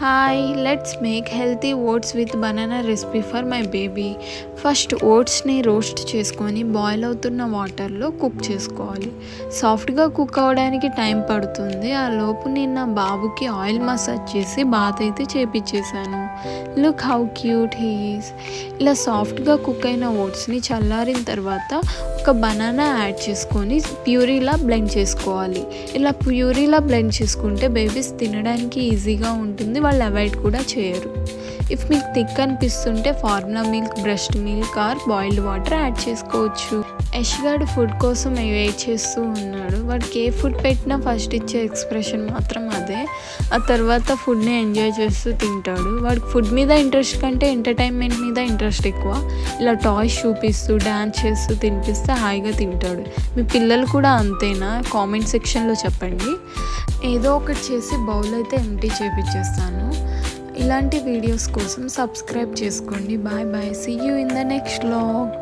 Hi, let's make healthy oats with banana recipe for my baby. First ఓట్స్ని roast చేసుకొని boil అవుతున్న వాటర్లో cook చేసుకోవాలి. సాఫ్ట్గా కుక్ అవ్వడానికి టైం పడుతుంది. ఆ లోపు నేను నా బాబుకి ఆయిల్ మసాజ్ చేసి బాత్ అయితే చేపించేశాను. Look how cute he is. ఇలా సాఫ్ట్గా కుక్ అయిన ఓట్స్ని చల్లారిన తర్వాత ఒక బనానా యాడ్ చేసుకొని ప్యూరీలా బ్లెండ్ చేసుకోవాలి. ఇలా ప్యూరీలా బ్లెండ్ చేసుకుంటే బేబీస్ తినడానికి ఈజీగా ఉంటుంది, వాళ్ళు అవాయిడ్ కూడా చేయరు. ఇఫ్ మీకు థిక్ అనిపిస్తుంటే formula milk, breast milk or boiled water add చేసుకోవచ్చు. యష్గాడు ఫుడ్ కోసం వెయిట్ చేస్తూ ఉన్నాడు. వాడికి ఏ ఫుడ్ పెట్టినా ఫస్ట్ ఇచ్చే ఎక్స్ప్రెషన్ మాత్రం అదే. ఆ తర్వాత ఫుడ్ని ఎంజాయ్ చేస్తూ తింటాడు. వాడికి ఫుడ్ మీద ఇంట్రెస్ట్ కంటే ఎంటర్టైన్మెంట్ మీద ఇంట్రెస్ట్ ఎక్కువ. ఇలా టాయ్స్ చూపిస్తూ డ్యాన్స్ చేస్తూ తినిపిస్తే హాయిగా తింటాడు. మీ పిల్లలు కూడా అంతేనా? కామెంట్ సెక్షన్లో చెప్పండి. ఏదో ఒకటి చేసి బౌల్ అయితే ఎంటీ చేపించేస్తాను. ఇలాంటి వీడియోస్ కోసం సబ్స్క్రైబ్ చేసుకోండి. Bye bye. See you in the next vlog.